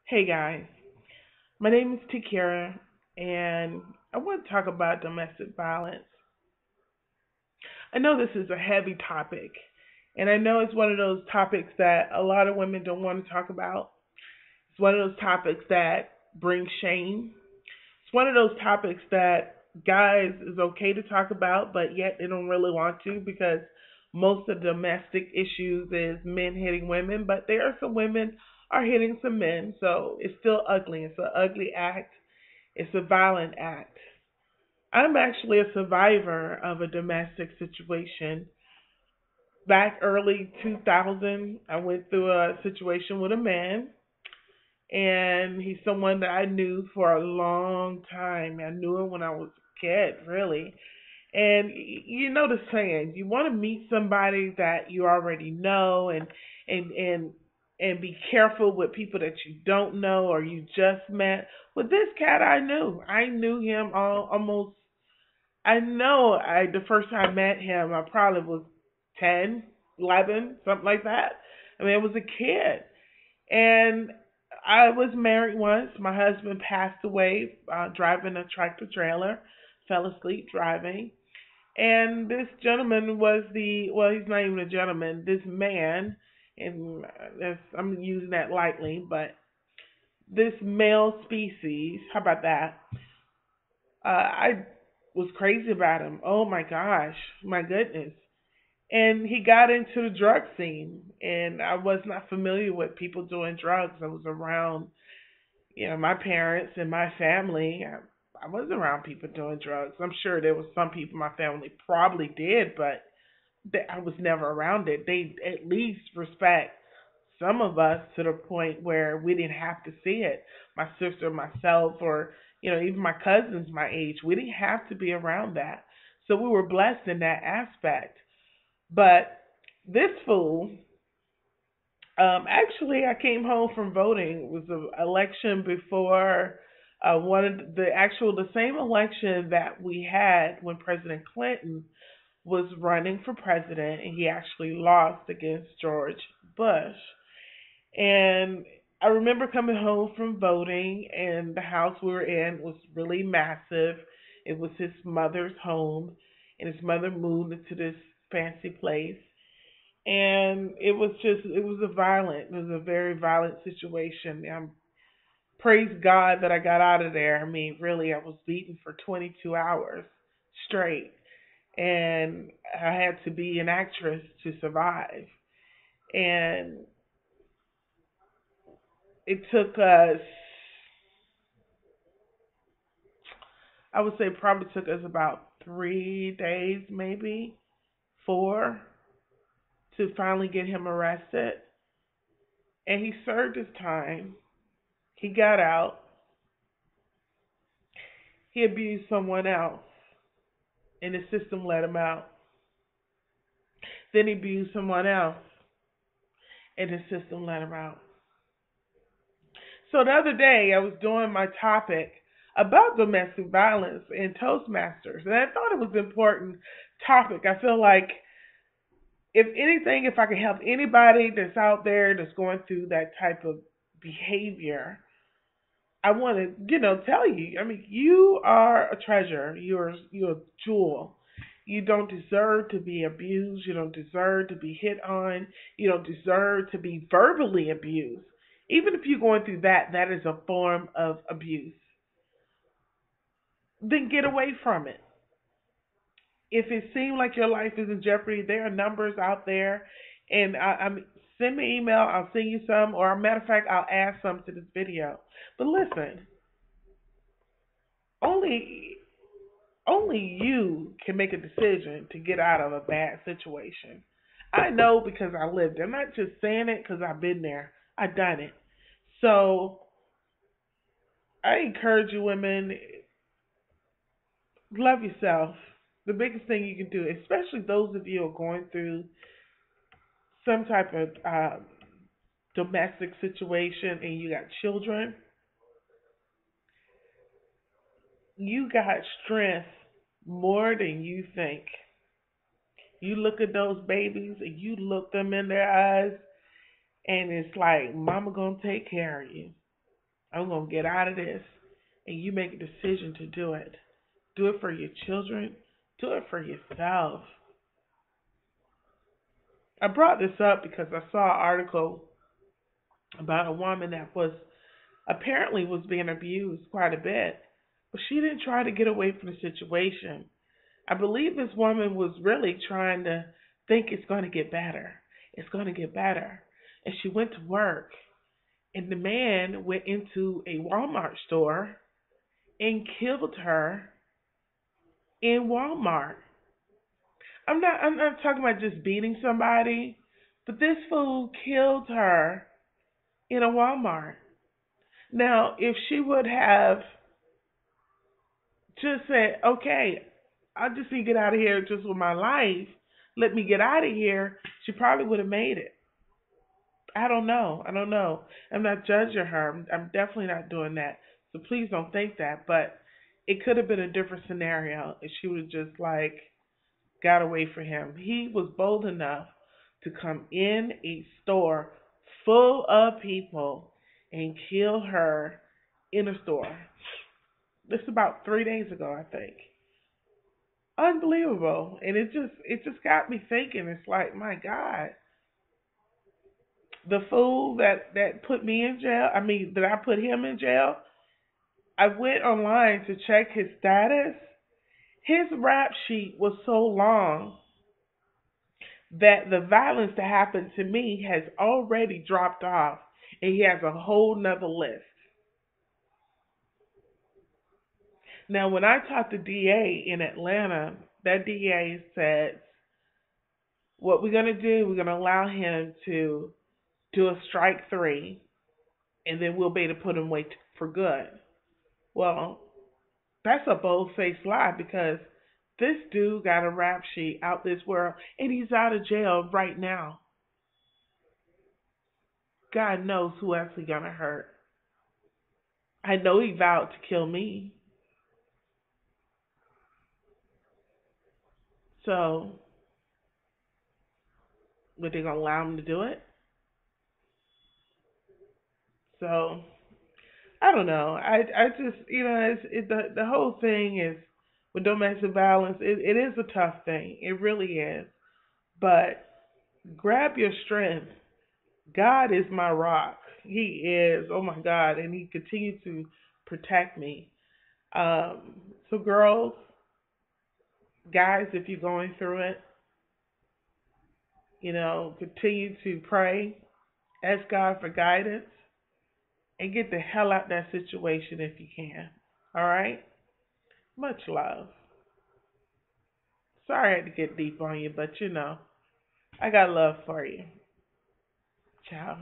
Hey guys, my name is Takira, and I want to talk about domestic violence. I know this is a heavy topic, and I know it's one of those topics that a lot of women don't want to talk about. It's one of those topics that bring shame. It's one of those topics that guys is okay to talk about, but yet they don't really want to because most of the domestic issues is men hitting women, but there are some women are hitting some men, so it's still ugly. It's an ugly act. It's a violent act. I'm actually a survivor of a domestic situation. Back early 2000, I went through a situation with a man, and he's someone that I knew for a long time. I knew him when I was a kid, really. And you know the saying, you want to meet somebody that you already know, and and and be careful with people that you don't know or you just met. With this cat, I knew. I knew him almost. I know. I the first time I met him, I probably was 10, 11, something like that. I mean, I was a kid, and I was married once. My husband passed away driving a tractor trailer, fell asleep driving. And this gentleman was well, he's not even a gentleman, this man, and I'm using that lightly, but this male species, how about that? I was crazy about him. Oh my gosh, my goodness. And he got into the drug scene, and I was not familiar with people doing drugs. I was around, my parents and my family. I wasn't around people doing drugs. I'm sure there was some people in my family probably did, but I was never around it. They at least respect some of us to the point where we didn't have to see it. My sister, myself, or even my cousins my age, we didn't have to be around that. So we were blessed in that aspect. But this fool, actually, I came home from voting. It was an election before one of the same election that we had when President Clinton was running for president, and he actually lost against George Bush. And I remember coming home from voting, and the house we were in was really massive. It was his mother's home, and his mother moved into this fancy place. And it was a very violent situation. Praise God that I got out of there. I mean, really, I was beaten for 22 hours straight, and I had to be an actress to survive. And it took us, I would say, probably took us about 3 days, maybe 4, to finally get him arrested. And he served his time. He got out. He abused someone else, and the system let him out. Then he abused someone else, and the system let him out. So the other day, I was doing my topic about domestic violence in Toastmasters, and I thought it was an important topic. I feel like, if anything, if I can help anybody that's out there that's going through that type of behavior, I want to, tell you. I mean, you are a treasure. You're a jewel. You don't deserve to be abused. You don't deserve to be hit on. You don't deserve to be verbally abused. Even if you're going through that, that is a form of abuse. Then get away from it. If it seems like your life is in jeopardy, there are numbers out there, and send me an email. I'll send you some, or a matter of fact, I'll add some to this video. But listen, only only you can make a decision to get out of a bad situation. I know because I lived it. I'm not just saying it because I've been there. I've done it. So I encourage you, women, love yourself. The biggest thing you can do, especially those of you who are going through some type of domestic situation and you got children, you got strength more than you think. You look at those babies and you look them in their eyes, and it's like, mama gonna take care of you. I'm going to get out of this. And you make a decision to do it. Do it for your children. Do it for yourself. I brought this up because I saw an article about a woman that was apparently was being abused quite a bit, but she didn't try to get away from the situation. I believe this woman was really trying to think it's going to get better. It's going to get better. And she went to work, and the man went into a Walmart store and killed her in Walmart. I'm not talking about just beating somebody, but this fool killed her in a Walmart. Now, if she would have just said, okay, I just need to get out of here just with my life, let me get out of here, she probably would have made it. I don't know. I don't know. I'm not judging her. I'm definitely not doing that. So please don't think that. But it could have been a different scenario if she would have just like got away from him. He was bold enough to come in a store full of people and kill her in a store. This is about 3 days ago, I think. Unbelievable. And it just got me thinking. It's like, my God, the fool that put me in jail. I mean, that I put him in jail. I went online to check his status. His rap sheet was so long that the violence that happened to me has already dropped off, and he has a whole nother list. Now, when I talked to DA in Atlanta, that DA said, what we're going to do, we're going to allow him to do a strike three, and then we'll be able to put him away for good. Well, that's a bold faced lie because this dude got a rap sheet out this world, and he's out of jail right now. God knows who else he gonna hurt. I know he vowed to kill me. So, were they gonna allow him to do it? So, I don't know. I just the whole thing is with domestic violence. It is a tough thing. It really is. But grab your strength. God is my rock. He is. Oh my God, and He continues to protect me. So girls, guys, if you're going through it, continue to pray, ask God for guidance, and get the hell out of that situation if you can. All right? Much love. Sorry I had to get deep on you, but I got love for you. Ciao.